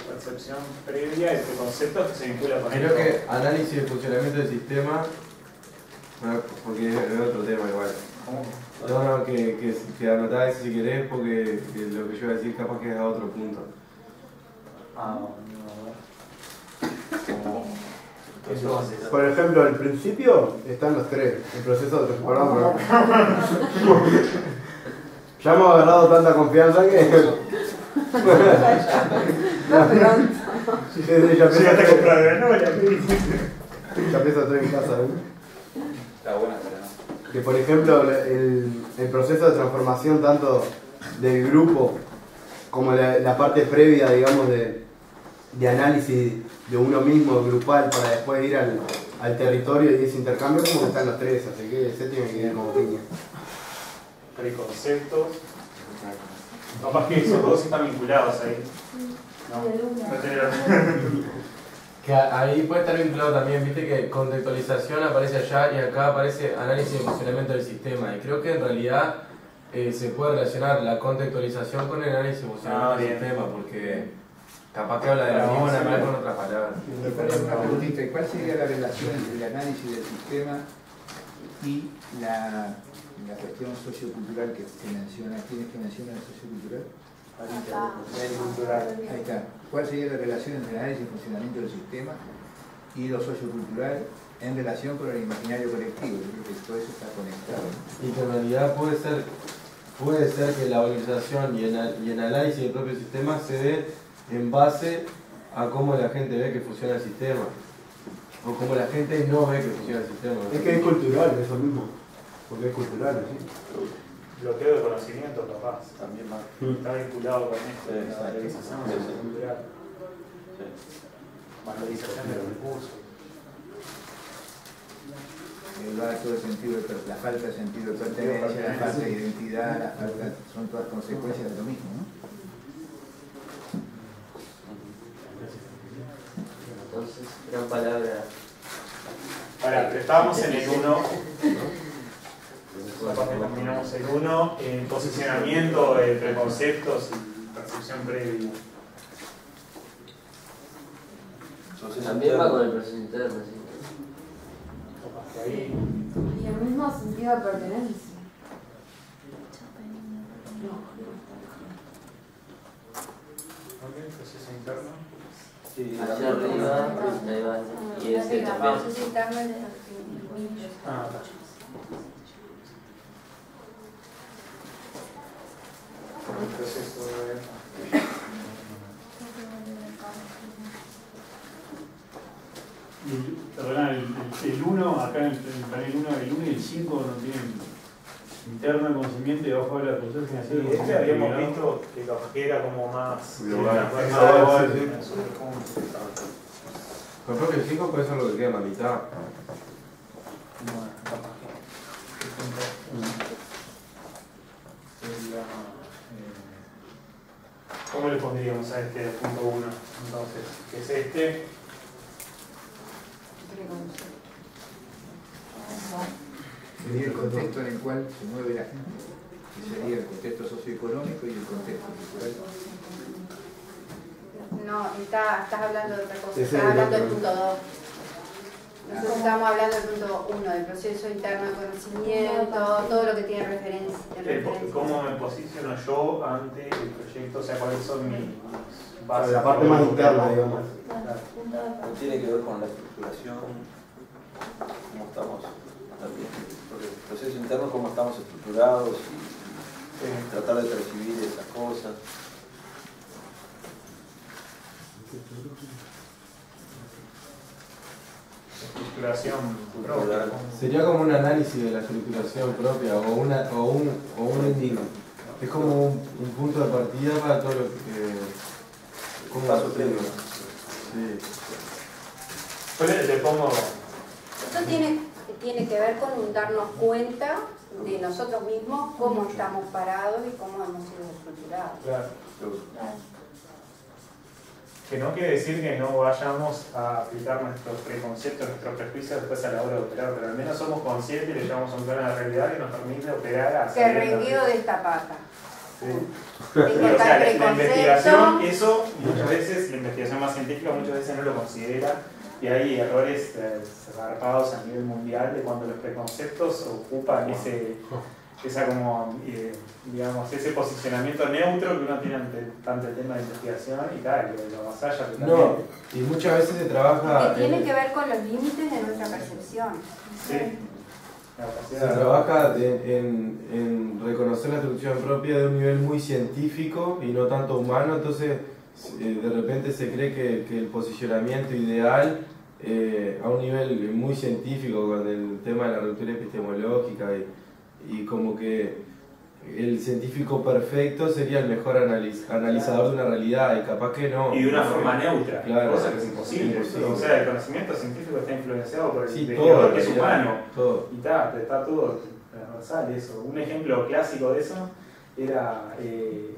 Percepción previa y preconceptos que se vincula con creo que análisis de funcionamiento del sistema, porque es otro tema igual. No, que anotá eso si querés, porque lo que yo iba a decir capaz que es a otro punto. Por ejemplo, al principio están los tres, el proceso de transformación. Ya hemos agarrado tanta confianza que... No, pero... Ya empieza a estar en casa, Está buena, pero no. Que por ejemplo, el proceso de transformación tanto del grupo como la parte previa, digamos, de análisis de uno mismo, grupal, para después ir al territorio y ese intercambio, como que están los tres, así que ese tiene que ir como piña. Preconceptos. Capaz que esos dos están vinculados ahí. Que ahí puede estar vinculado también, viste que contextualización aparece allá y acá aparece análisis de funcionamiento del sistema. Y creo que en realidad se puede relacionar la contextualización con el análisis de funcionamiento del sistema, porque capaz que habla de la misma manera con otras palabras. Una preguntita, ¿cuál sería la relación entre el análisis del sistema y la cuestión sociocultural que se menciona? ¿Quién es que menciona la sociocultural? Ahí está. ¿Cuál sería la relación entre el análisis y funcionamiento del sistema y lo sociocultural en relación con el imaginario colectivo? Yo creo que todo eso está conectado. Y que en realidad puede ser que la valorización y el análisis del propio sistema se dé en base a cómo la gente ve que funciona el sistema, o cómo la gente no ve que funciona el sistema. Es que es cultural, eso mismo, porque es cultural, ¿sí? Bloqueo de conocimiento, capaz. También más. Está vinculado con esto, Sí, la valorización cultural. Sí. Valorización de los recursos. Todo el sentido la falta de sentido de pertenencia, la falta de identidad, son todas consecuencias de lo mismo, ¿no? Entonces, gran palabra. Ahora, estábamos en el 1. Aparte terminamos el 1, en posicionamiento de preconceptos y percepción previa. También va con el proceso interno, sí. Capaz que ahí. Y el mismo sentido de pertenencia. ¿Ok? Proceso interno. Sí, Hacia arriba, ahí va. Y ese también. Ah, está. El proceso de... Perdona, el 1, acá en el panel 1, el 1 y el 5 no tienen interno conocimiento y abajo de la proceso financiero. Sí, este habíamos visto que capaz que era como más... global. global. Por ejemplo, el 5 puede ser lo que queda en la mitad. Bueno, capaz que... ¿Cómo le pondríamos a este punto 1? Entonces, ¿qué es este? Sería el contexto en el cual se mueve la gente, que sería el contexto socioeconómico y el contexto cultural. No, estás hablando de otra cosa, Ese estás es hablando el del otro. punto 2. Nosotros estamos hablando del punto 1, del proceso interno de conocimiento, todo lo que tiene referencia. ¿Cómo me posiciono yo ante el proyecto? O sea, ¿cuáles son mis bases? La parte más interna, digamos. No tiene que ver con la estructuración, cómo estamos también, porque el proceso interno, cómo estamos estructurados y tratar de percibir esas cosas. Estructuración propia. Sería como un análisis de la estructuración propia o un ending. Es como un punto de partida para todo lo que... Un paso previo. Sí. Yo le pongo... Esto tiene que ver con darnos cuenta de nosotros mismos, cómo estamos parados y cómo hemos sido estructurados. Claro. Que no quiere decir que no vayamos a aplicar nuestros preconceptos, nuestros prejuicios después a la hora de operar, pero al menos somos conscientes y le llevamos un plano de realidad que nos permite operar así. Que rengueo de esta pata. Tengo O sea, tal la investigación, preconcepto. eso muchas veces, la investigación más científica muchas veces no lo considera y hay errores zarpados a nivel mundial de cuando los preconceptos ocupan esa como, digamos, ese posicionamiento neutro que uno tiene ante el tema de investigación y tal, y lo avasalla totalmente. No, y muchas veces se trabaja... Que tiene que ver con los límites de nuestra percepción. Sí. Se trabaja en reconocer la estructura propia de un nivel muy científico y no tanto humano, entonces de repente se cree que el posicionamiento ideal a un nivel muy científico con el tema de la ruptura epistemológica y como que el científico perfecto sería el mejor analizador de una realidad y capaz que no. Y de una forma neutra, claro, cosa que es imposible. O sea, el conocimiento científico está influenciado por el todo, que es humano. Todo. Y está todo transversal eso. Un ejemplo clásico de eso era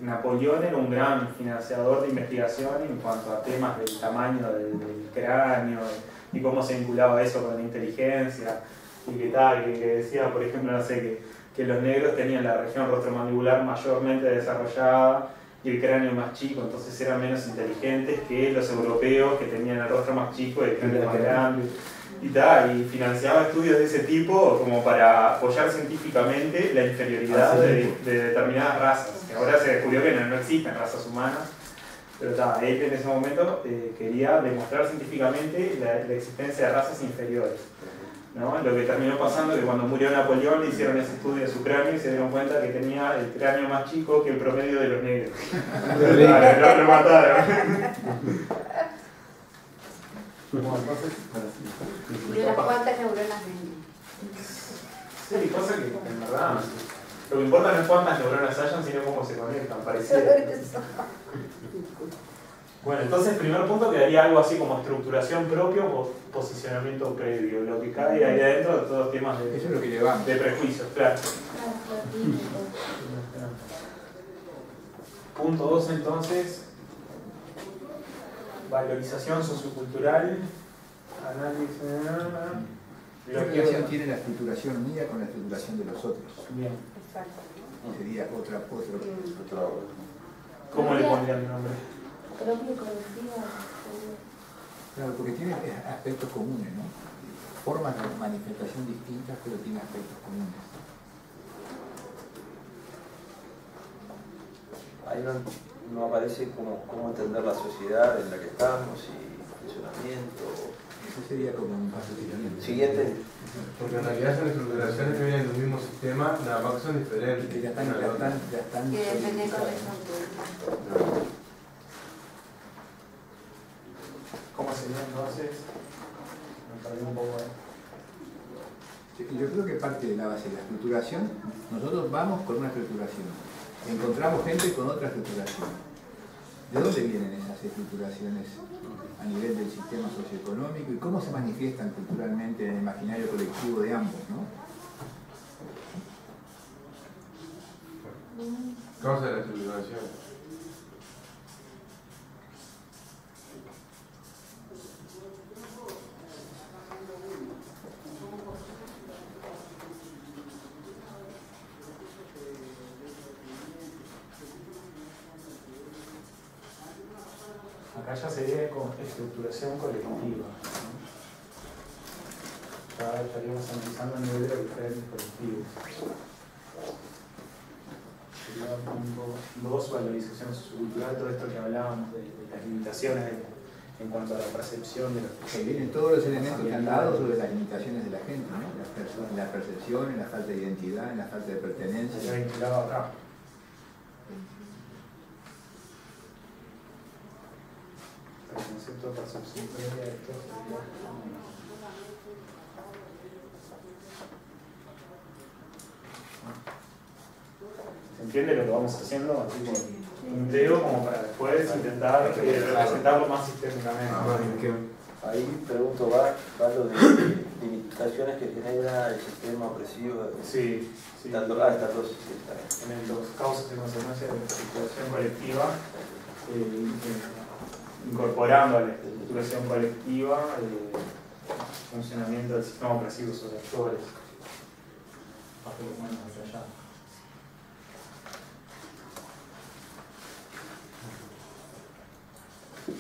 Napoleón era un gran financiador de investigación en cuanto a temas del tamaño del cráneo y cómo se vinculaba eso con la inteligencia y que tal, que decía, por ejemplo, no sé, que los negros tenían la región rostromandibular mayormente desarrollada y el cráneo más chico, entonces eran menos inteligentes que los europeos que tenían el rostro más chico y el cráneo más grande y tal, y financiaba estudios de ese tipo como para apoyar científicamente la inferioridad de determinadas razas, que ahora se descubrió que no existen razas humanas, pero él en ese momento quería demostrar científicamente la existencia de razas inferiores. ¿No? Lo que terminó pasando es que cuando murió Napoleón le hicieron ese estudio de su cráneo y se dieron cuenta que tenía el cráneo más chico que el promedio de los negros. Lo mataron. Bueno, entonces, Y unas cuantas neuronas vendí. sí, cosa que en verdad lo que importa no es cuántas neuronas hayan, sino cómo se conectan, pareciera. Bueno, entonces, primer punto quedaría algo así como estructuración propia o posicionamiento previo, lo que cae ahí adentro de todos los temas de, eso es lo que llevamos. De prejuicios, claro. Punto 2 entonces, valorización sociocultural, análisis... ¿Qué relación tiene la estructuración mía con la estructuración de los otros? Bien. Exacto. Sería otro. ¿Cómo le pondrían el nombre? Propio colectivo. Claro, porque tiene aspectos comunes, ¿no? Formas de manifestación distintas, pero tiene aspectos comunes. Ahí no aparece cómo entender la sociedad en la que estamos y funcionamiento. Eso sería como un posicionamiento. Siguiente. Porque en realidad son estructuraciones que vienen de un mismo sistema, nada más que son diferentes. Que ya están Que depende con el ¿Cómo sería entonces? Me perdí un poco ahí. Yo creo que parte de la base de la estructuración, nosotros vamos con una estructuración, encontramos gente con otra estructuración. ¿De dónde vienen esas estructuraciones a nivel del sistema socioeconómico y cómo se manifiestan culturalmente en el imaginario colectivo de ambos, ¿no? Causa de la estructuración. Acá ya sería con estructuración colectiva, ¿no? Ya estaríamos analizando a nivel de los diferentes colectivos. Sería punto 2, valorización sociocultural, todo esto que hablábamos de las limitaciones en cuanto a la percepción de los Que vienen todos los elementos que han dado sobre las limitaciones de la gente, ¿no? La percepción, la falta de identidad, la falta de pertenencia. se ha vinculado acá. El concepto de percepción previa de esto ¿se entiende lo que vamos haciendo? Así por un dedo como para después intentar representarlo más sistémicamente. Ahí pregunto, ¿va lo de limitaciones que genera el sistema opresivo? Sí, sí. Estas dos. Sí, En los causas de consecuencia de la estructuración colectiva, incorporando a la estructuración colectiva el funcionamiento del sistema opresivo sobre actores. Bajo los manos hacia allá. El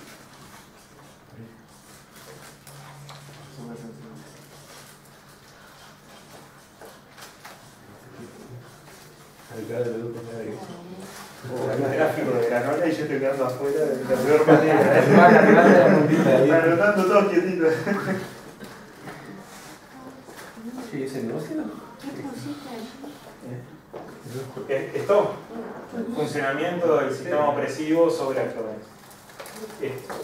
gráfico de la nota y yo estoy quedando afuera de la peor manera. Anotando todo quietito. Sí, ese negocio. Esto, el funcionamiento del sistema opresivo sobre actores. Esto.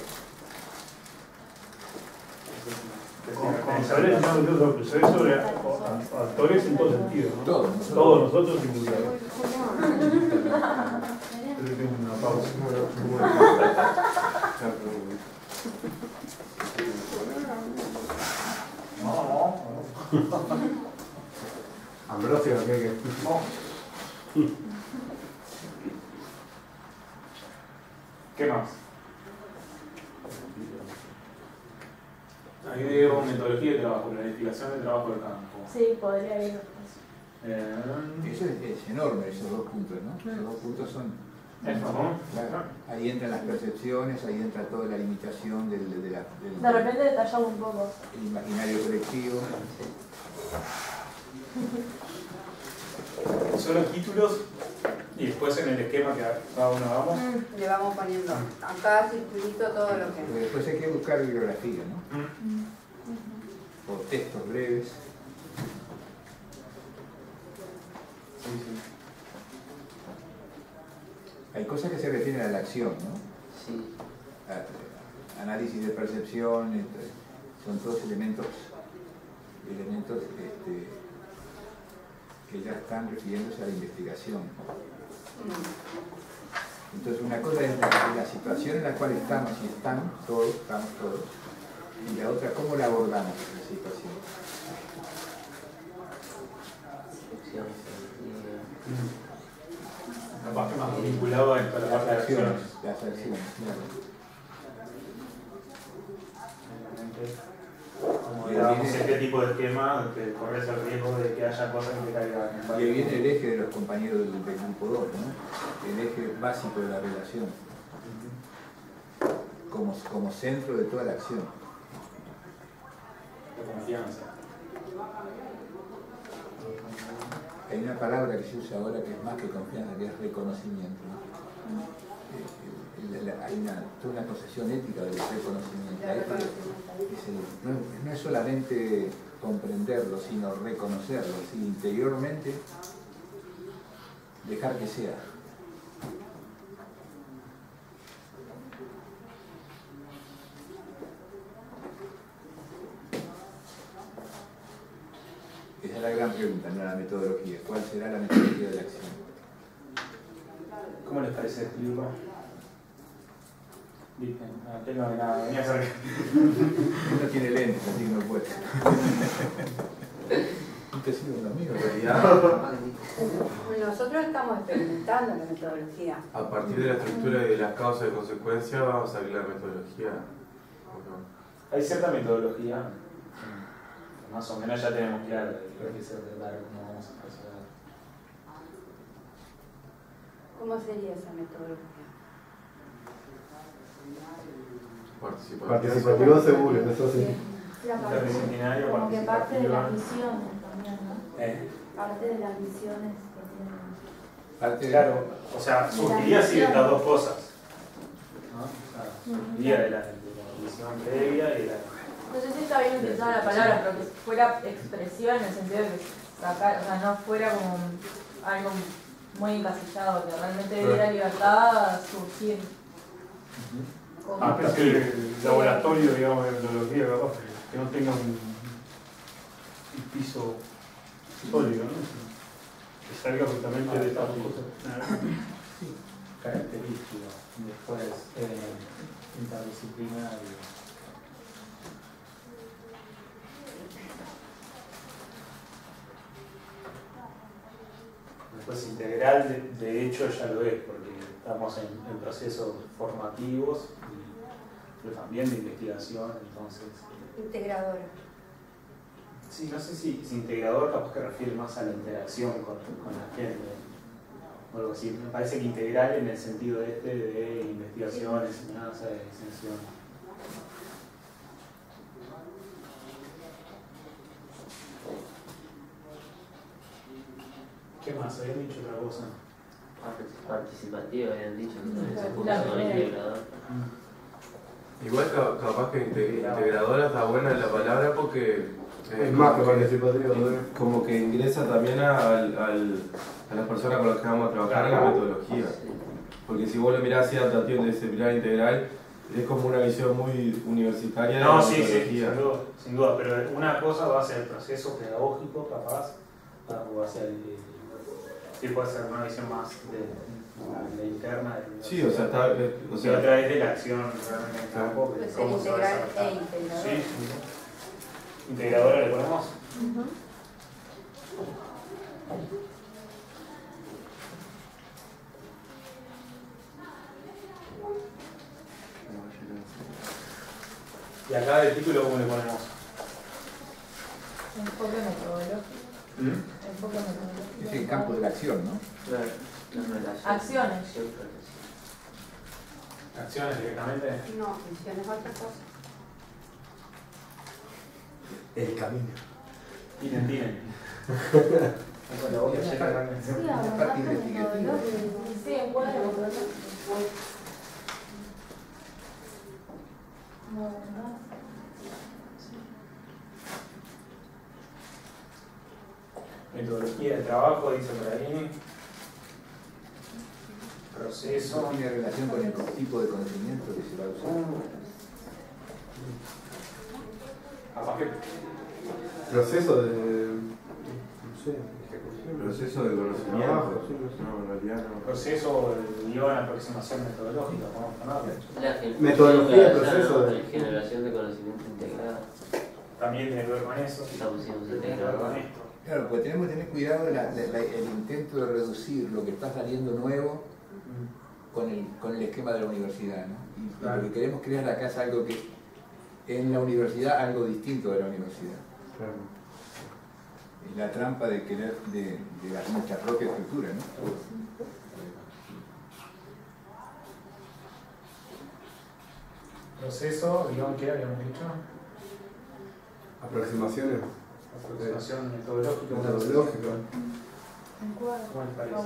Como sabré, no, se ve sobre actores en todo sentido, ¿no? Todos nosotros incluidos. Creo que tengo una pausa. Ambrosio, ¿qué? ¿Qué más? Ahí veo metodología de trabajo, planificación del trabajo del campo. Sí, podría ir. Eso es enorme, esos dos puntos, ¿no? Esos dos puntos son... Eso, ¿no? Claro, ahí entran las percepciones, ahí entra toda la limitación del De repente detallamos un poco. el imaginario colectivo. Son los títulos y después en el esquema que cada uno hagamos. Le vamos poniendo a cada circulito todo lo que... Porque después hay que buscar bibliografía, ¿no? O textos breves. Sí, sí. Hay cosas que se refieren a la acción, ¿no? Sí. Análisis de percepción, son todos elementos que ya están refiriéndose a la investigación. Entonces una cosa es la situación en la cual estamos y estamos todos, y la otra, ¿cómo la abordamos esa situación? Capaz que más vinculado a la parte de acciones. Las acciones, claro. Como digamos, este tipo de esquema que corres el riesgo de que haya cosas que caigan en Y ahí viene el eje de los compañeros del grupo 2, ¿no? El eje básico de la relación, como centro de toda la acción. La confianza. Hay una palabra que se usa ahora que es más que confianza, que es reconocimiento, ¿no? Hay toda una concepción ética del reconocimiento. No es solamente comprenderlo, sino reconocerlo, y interiormente dejar que sea. Esa es la gran pregunta, no la metodología. ¿Cuál será la metodología de la acción? ¿Cómo les parece explicarlo? Dicen, tengo nada, venía cerca. Uno tiene lentes, así que no puede. Usted ha sido un amigo, en realidad. Nosotros estamos experimentando la metodología. A partir de la estructura y de las causas y consecuencias vamos a ver la metodología. Hay cierta metodología, más o menos ya tenemos claro de lo que se va a tratar, cómo vamos a proceder. ¿Cómo sería esa metodología? Participativo seguro, eso sí. Interdisciplinario, Como que parte de las participativa. visiones también, ¿no? Parte de las visiones que tienen. Claro, o sea, surgiría así de estas dos cosas, ¿no? O sea, surgiría de la visión previa y la... No sé si está bien utilizada la palabra, pero que fuera expresiva en el sentido de que sacar, o sea, no fuera como algo muy encasillado, que realmente diera libertad a surgir. Pero que el laboratorio, digamos, de metodología, capaz, que no tenga un piso sólido, ¿no? Que salga justamente de estas cosas. Característico, después interdisciplinario. Después integral, de hecho ya lo es, porque estamos en procesos formativos, pero también de investigación, entonces... Integradora. Sí, no sé si integrador capaz que refiere más a la interacción con la gente. o algo así. Me parece que integral en el sentido de investigación, enseñanza, extensión. ¿Qué más? Habían dicho otra cosa. Participativo, habían dicho que también se puso con integrador. Igual capaz que integradora está buena la palabra porque es más que participativo. Como que ingresa también a las personas con las que vamos a trabajar en la metodología. Porque si vos lo mirás así adaptativo de disciplinar integral, es como una visión muy universitaria de la metodología. Sí, sin duda, pero una cosa va a ser el proceso pedagógico, capaz, o va a ser sí, puede ser una visión más de interna. Sí, o sea, está. A través de la acción realmente en el campo. Puede ser integral e integrador. Sí, sí. ¿Integradora le ponemos? ¿Y acá el título cómo le ponemos? Enfoque metodológico. Enfoque metodológico. Es el campo de la acción, ¿no? Claro. Acciones. ¿Acciones directamente? No, acciones es otra cosa. El camino. Tienen. Bueno, voy a llegar realmente. Sí, parte investigativa. Sí, encuadra metodológico. Metodología de trabajo, dice por ahí. Proceso. Tiene relación con el tipo de conocimiento que se va a usar. Capaz que Proceso de. No sé, ejecución. Proceso de conocimiento. No, en realidad no. proceso, guión, aproximación metodológica, podemos ponerle. Metodología, proceso de. Generación de conocimiento integrado. También tiene que ver con eso. La pusimos Tiene que ver integrado. con esto. Claro, porque tenemos que tener cuidado el intento de reducir lo que está saliendo nuevo con el esquema de la universidad, ¿no? Y Claro. lo que queremos crear acá es algo que en la universidad algo distinto de la universidad. Claro. Es la trampa de querer de nuestra propia estructura, ¿no? Proceso, guión, ¿qué habíamos dicho? Aproximaciones. Aproximación metodológica. Metodológica. ¿Cómo les parece?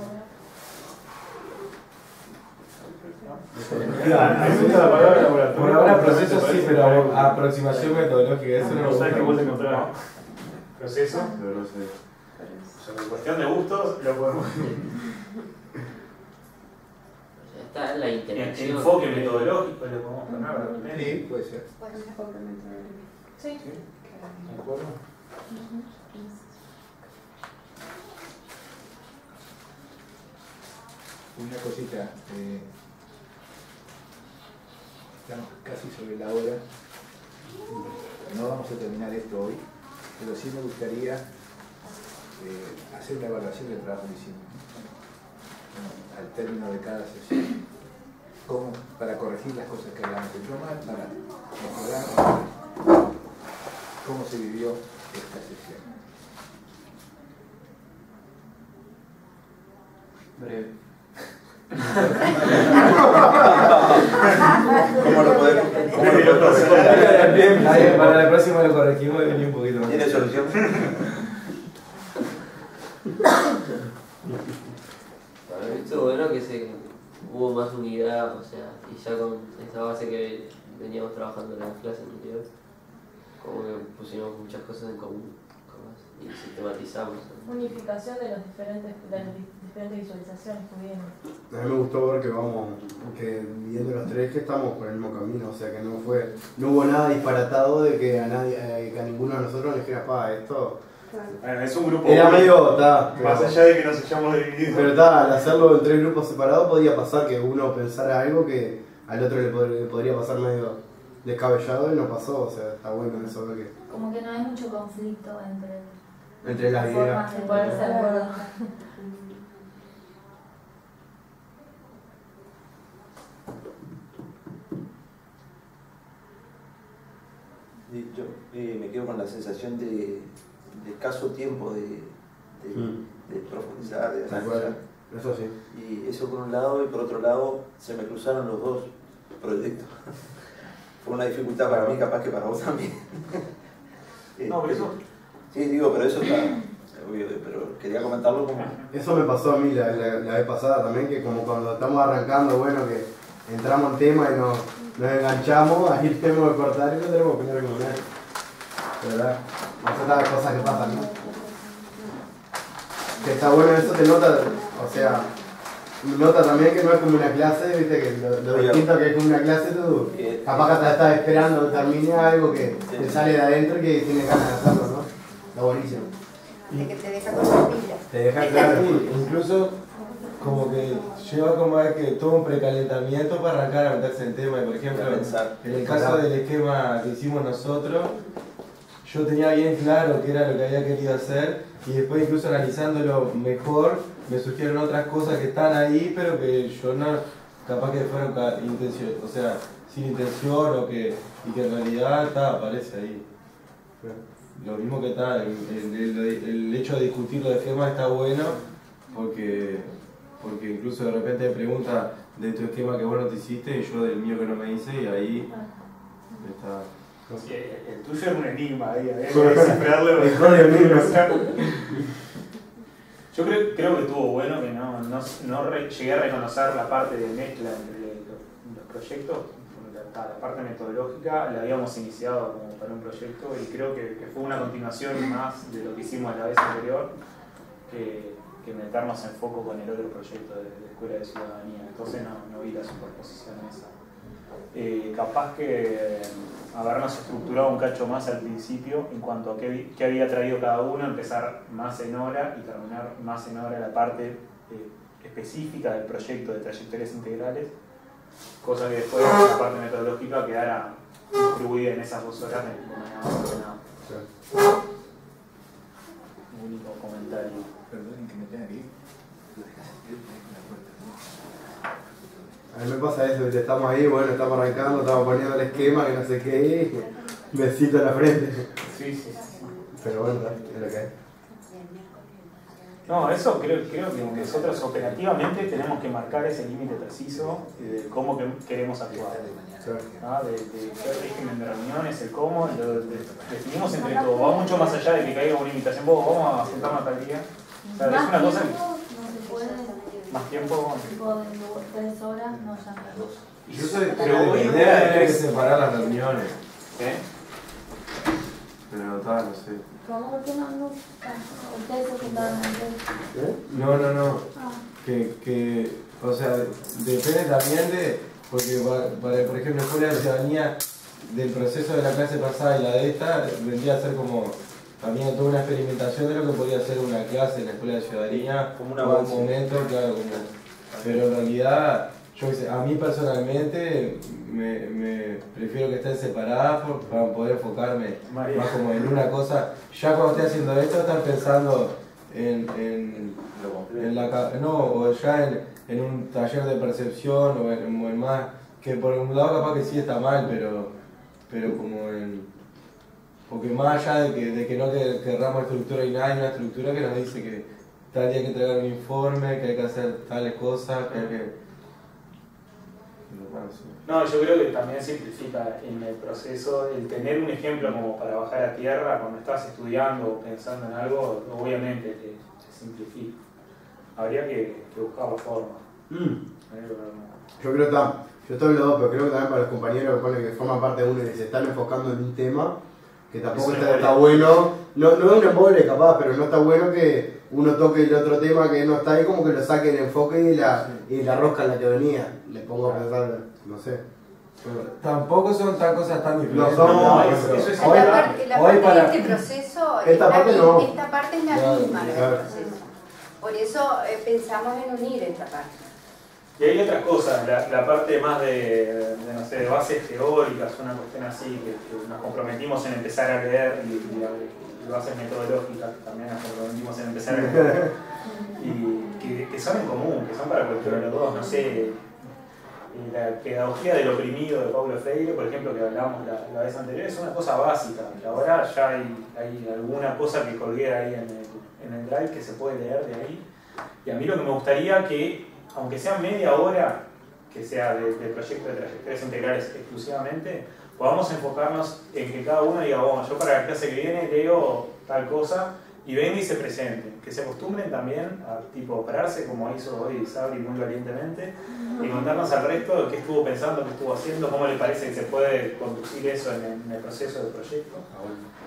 Me gusta la palabra laboratorio. Por ahora proceso sí, pero aproximación metodológica, eso no me No sabes qué gusta. vos encontrar. Proceso. Pero no sé. Sobre cuestión de gustos, lo podemos. Está la interacción. Enfoque metodológico, lo podemos poner también. Sí, puede ser. Sí. ¿De acuerdo? Una cosita, estamos casi sobre la hora, no vamos a terminar esto hoy, pero sí me gustaría hacer una evaluación del trabajo que hicimos, ¿no? Al término de cada sesión, para corregir las cosas que hayamos hecho mal, para mejorar cómo se vivió esta sesión. Breve. ¿Cómo lo podemos? Para la próxima lo corregimos y venimos un poquito más. ¿Tiene solución? Para mí estuvo bueno que hubo más unidad, o sea, y ya con esa base que veníamos trabajando en las clases anteriores, como que pusimos muchas cosas en común y sistematizamos. Unificación de las diferentes visualizaciones que hubieron. A mí me gustó ver que viendo los tres que estamos por el mismo camino, o sea que no hubo nada disparatado de que a ninguno de nosotros le dijera, esto Bueno, es un grupo. era medio, más allá de que nos hayamos dividido. pero al hacerlo en tres grupos separados podía pasar que uno pensara algo que al otro le podría pasar medio descabellado y no pasó, o sea, está bueno eso, ¿no? Como que no hay mucho conflicto Entre las ideas. formas de Ponerse de acuerdo. Yo me quedo con la sensación de escaso tiempo de profundizar, de Tal cual. analizar. Eso sí. Y eso por un lado, y por otro lado, se me cruzaron los dos proyectos. Fue una dificultad para mí, capaz que para vos también. No, por eso. Sí, digo, pero eso está obvio, pero quería comentarlo como... Eso me pasó a mí la vez pasada también, que como cuando estamos arrancando, bueno, que entramos en tema y nos enganchamos, ahí tenemos que cortar y no tenemos que poner con él. ¿Verdad? Esas son las cosas que pasan, ¿no? Que está bueno, eso te nota, o sea, nota también que no es como una clase, viste, que lo distinto que es como una clase, tú capaz que estás esperando que termine algo que te sale de adentro y que tienes ganas de hacerlo, ¿no? Está buenísimo. De que te deja con la pila. Te deja claro. Sí, incluso como que lleva como a que todo un precalentamiento para arrancar a meterse en tema. Y por ejemplo, en el caso del esquema que hicimos nosotros, yo tenía bien claro qué era lo que había querido hacer y después incluso analizándolo mejor me surgieron otras cosas que están ahí pero que yo no, capaz que fueron o sea, sin intención y que en realidad aparece ahí. Lo mismo que está, el hecho de discutir los esquemas está bueno porque incluso de repente me pregunta de tu esquema que vos no te hiciste y yo del mío que no me hice y ahí está. Sí, el tuyo era un enigma ahí, descifrarlo. Yo creo que estuvo bueno que no llegué a reconocer la parte de mezcla entre los proyectos. La parte metodológica la habíamos iniciado como para un proyecto y creo que fue una continuación más de lo que hicimos la vez anterior que meternos en foco con el otro proyecto de Escuela de Ciudadanía. Entonces no vi la superposición esa. Capaz que habernos estructurado un cacho más al principio en cuanto a qué había traído cada uno, empezar más en hora y terminar más en hora la parte específica del proyecto de trayectorias integrales, cosa que después la parte metodológica quedara distribuida en esas 2 horas de manera más ordenada. Un único comentario. Perdonen que me tenga que ir. A mí me pasa eso, que estamos ahí, bueno, estamos arrancando, estamos poniendo el esquema, que no sé qué, besito en la frente. Sí. Pero bueno, es lo que hay. No, eso creo que nosotros operativamente tenemos que marcar ese límite preciso de cómo queremos actuar. De qué régimen de reuniones, el cómo, lo definimos entre todos. Va mucho más allá de que caiga una invitación, vamos a sentarnos tal día. O sea, es una cosa más tiempo. Tipo de 3 horas, no ya. Yo soy de idea de tener que separar las reuniones. ¿Qué? Pero no sé. ¿Cómo que no? Ustedes se juntaron antes. No. Que, o sea, depende también porque por ejemplo, Escuela de Ciudadanía, del proceso de la clase pasada y la de esta, vendría a ser como también toda una experimentación de lo que podría ser una clase en la Escuela de Ciudadanía, como un momento, claro, pero en realidad, yo qué sé, a mí personalmente me prefiero que estén separadas para poder enfocarme más como en una cosa. Ya cuando esté haciendo esto, estar pensando en un taller de percepción o en más, que por un lado capaz que sí está mal, pero como porque más allá de que no querramos estructura y nada, hay una estructura que nos dice que tal día hay que entregar un informe, que hay que hacer tales cosas, que hay que... No, yo creo que también simplifica en el proceso el tener un ejemplo como para bajar a tierra cuando estás estudiando o pensando en algo, obviamente te simplifica. Habría que buscar la forma. Yo creo que yo estoy en los dos, pero creo que también para los compañeros que forman parte de uno y que se están enfocando en un tema, que tampoco está bueno, no es un embole capaz, pero no está bueno que uno toque el otro tema que no está ahí, como que lo saque el enfoque y la rosca en la que venía. Le pongo a pensar, no sé. Tampoco son tan cosas tan diferentes. Eso es hoy para este proceso, esta parte es la misma del proceso. Por eso pensamos en unir esta parte. Y hay otras cosas, la parte más de bases teóricas, una cuestión así, que nos comprometimos en empezar a leer y bases metodológicas, también nos comprometimos en empezar a leer, y que son en común, que son para cualquiera de los dos, no sé, la pedagogía del oprimido de Paulo Freire, por ejemplo, que hablábamos la vez anterior, es una cosa básica, y ahora ya hay alguna cosa que colgué ahí en el drive que se puede leer de ahí, Y a mí lo que me gustaría que, aunque sea media hora, que sea del proyecto de trayectorias integrales exclusivamente, podamos enfocarnos en que cada uno diga, bueno, yo para la clase que viene leo tal cosa, y venga y se presente. Que se acostumbren también a tipo pararse, como hizo hoy Sabri muy valientemente, y contarnos al resto de qué estuvo pensando, qué estuvo haciendo, cómo le parece que se puede conducir eso en el proceso del proyecto.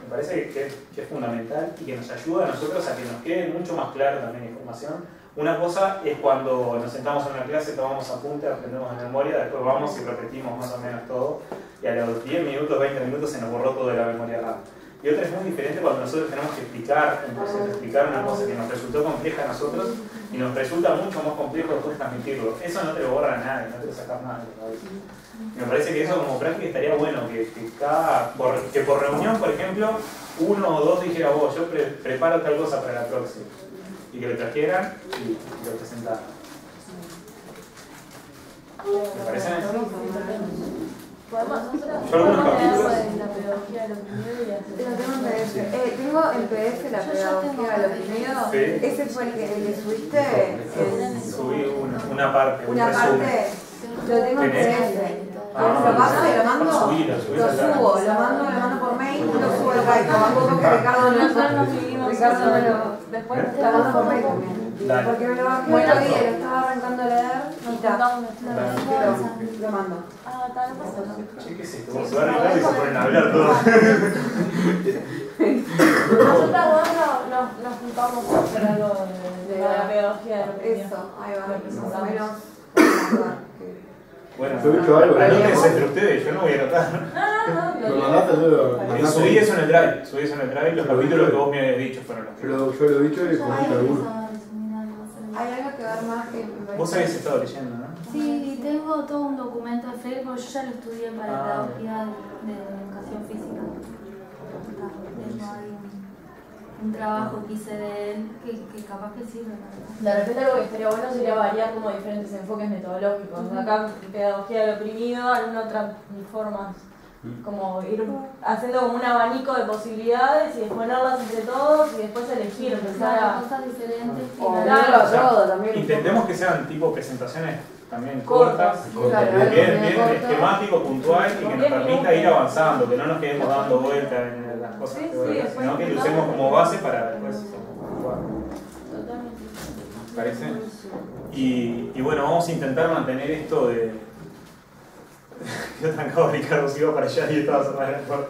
Me parece que es fundamental y que nos ayuda a nosotros a que nos quede mucho más claro también la información. Una cosa es cuando nos sentamos en una clase, tomamos apuntes, aprendemos de memoria, después vamos y repetimos más o menos todo, y a los 10 minutos, 20 minutos se nos borró todo de la memoria RAM. Y otra es muy diferente cuando nosotros tenemos que explicar un proceso, explicar una cosa que nos resultó compleja a nosotros y nos resulta mucho más complejo después transmitirlo. Eso no te lo borra nadie, no te lo sacas nada de la cabeza. Y me parece que eso como práctica estaría bueno, que por reunión, por ejemplo, uno o dos dijera, vos, yo preparo tal cosa para la próxima. Y que lo trajeran y lo presentaran. ¿Te parece? Yo algunos capítulos. La pedagogía de lo primero y hacer. Tengo en PDF la pedagogía de lo primero. Sí. Ese fue el que subiste. Subí una parte, un Una resumen. parte. Lo tengo en PDF. Lo paso y lo mando. Lo subo, lo mando por mail y lo subo acá. Y como que Ricardo no lo. Después lo mando por mail también. Porque me lo bajé otro día, lo estaba arrancando a leer y está. Lo mando. Ah, tal cosa. Che, ¿qué es esto? Se va a arreglar y se ponen a hablar todos. Nosotros nos juntamos a hacer algo de la pedagogía de lo primero. Eso, ahí va, más o menos. Bueno, Yo he hecho algo, anótense entre ustedes, yo no voy a anotar. Lo mandaste tú, Subí eso en el drive, los capítulos que vos me habías dicho fueron los que... Yo lo he dicho y comento alguno. Hay algo que ver más que... Vos habéis estado leyendo, ¿no? Sí, tengo todo un documento de Freire, porque yo ya lo estudié para pedagogía de educación física. Tengo ahí un trabajo que hice de él que capaz que sirve. De repente algo que estaría bueno sería variar como diferentes enfoques metodológicos. Acá pedagogía del oprimido, algunas otras formas, como ir haciendo como un abanico de posibilidades y exponerlas entre todos y después elegir, empezar a cosas diferentes. todo también. Intentemos que sean tipo presentaciones también cortas, bien esquemático, puntual y que nos permita ir avanzando, que no nos quedemos dando vueltas en las cosas teóricas, sino que lo usemos como base para después jugar. ¿Parece? Y bueno, vamos a intentar mantener esto de... Yo trancado Ricardo, si iba para allá y estaba cerrado la puerta.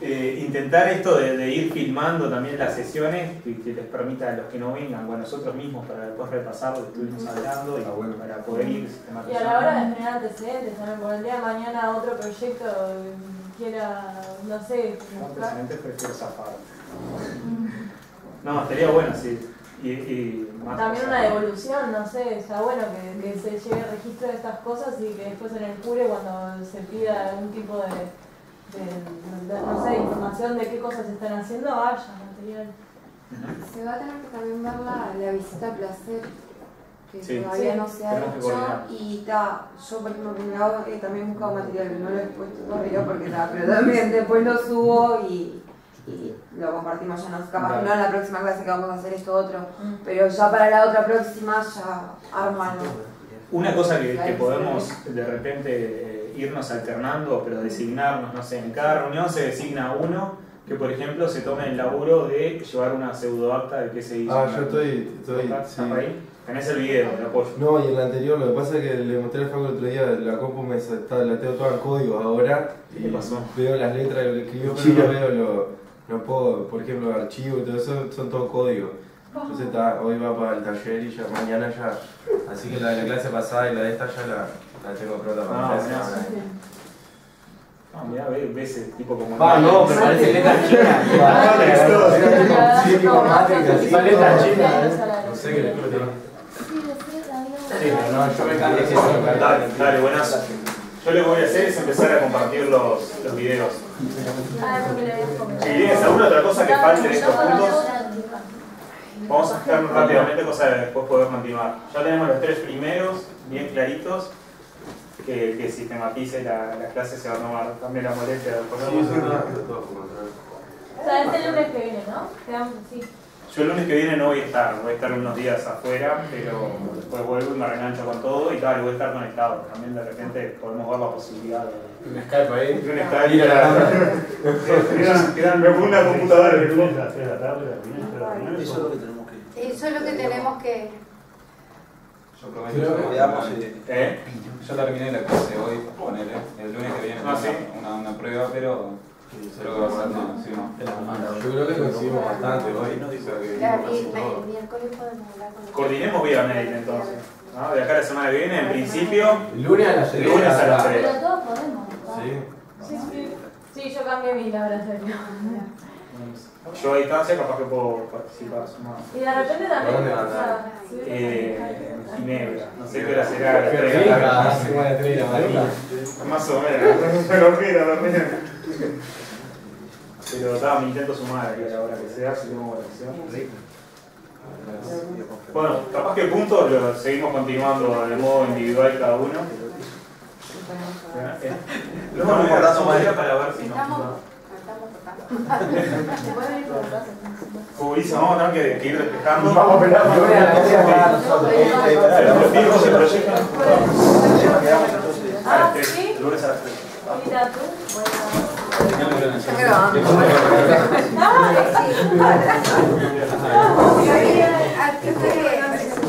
Intentar esto de ir filmando también las sesiones que les permita a los que no vengan o a nosotros mismos para después repasar lo que estuvimos hablando y para poder ir sistematizando. Y a la hora de generar antecedentes, también por el día de mañana otro proyecto quiera, no sé, mostrar. Antecedentes prefiero zafar. No, estaría bueno, sí. Y más también una devolución, no sé, está bueno que se lleve registro de estas cosas y que después en el CURE cuando se pida algún tipo de no sé, información de qué cosas se están haciendo, haya material. Se va a tener que también ver la visita a placer, que sí, todavía no se ha hecho, y yo por ejemplo por mi lado también he buscado material, no lo he puesto todavía porque pero también después lo subo y lo compartimos ya, no, capaz que no en la próxima clase que vamos a hacer esto otro, pero ya para la otra próxima ya armo algo. Una cosa que podemos de repente irnos alternando, pero designarnos, no sé, en cada reunión se designa uno que por ejemplo se tome el laburo de llevar una pseudoacta de qué se hizo. Ah, yo estoy ¿Estás ahí? Tenés el video de apoyo. No, y el anterior, lo que pasa es que le mostré al Facu el otro día, la compu la tengo toda en código ahora. ¿Qué pasó? Veo las letras de lo que escribió, pero no veo no puedo, por ejemplo, el archivo y todo eso son todo código. Entonces hoy va para el taller y ya mañana ya. Así que la de la clase pasada y la de esta ya la tengo pronta para la clase. Ah, mirá, ve ese tipo como... No, pero parece letras chinas. Son letras chinas. No sé qué le escribo. Sí, no, yo me canté eso. Dale, buenas. Yo lo que voy a hacer es empezar a compartir los videos. Si tienes alguna otra cosa que falte de estos puntos, vamos a sacar rápidamente cosas que después poder continuar. Ya tenemos los tres primeros, bien claritos, que sistematice la clase, se va a tomar también la molestia de ponerlo. O sea, este lunes que viene, ¿no? Sí. Yo el lunes que viene no voy a estar unos días afuera, pero después vuelvo y me reengancho con todo y tal, voy a estar conectado. También de repente podemos ver la posibilidad de Un Skype ahí. un Skype. Me pongo una computadora. Eso es lo que tenemos que... Eso es lo que tenemos que... Yo prometo que veamos. Yo terminé la clase hoy, ponele. El lunes que viene tengo una prueba, pero creo que va a ser no, sí, no. Yo creo que coincidimos bastante hoy. Claro, y el miércoles podemos hablar con el... Coordinemos vía mail entonces. ¿No? De acá la semana que viene, en principio. Lunes a las 3. Lunes a las 3. Pero todos podemos. Sí, yo cambié mi laboratorio. Yo a distancia capaz que puedo participar. Sumado. Y de repente también. ¿Dónde van a dar? En Ginebra. No sé qué hora será. A las 3 de la tarde. Más o menos. Dormir. Pero me intento sumar aquí a la hora que sea, si tengo conexión. Bueno, capaz que el punto lo seguimos continuando de modo individual cada uno. Lo vamos guardando más para ver si no. Buenísimo, vamos a tener que ir despejando. Vamos a pelear. Los se proyectan. Ah, ¿sí? Lunes a las 3. Mira tú. Está grabando.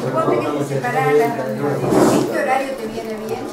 Suponte que te separaran las reuniones. ¿Este horario te viene bien?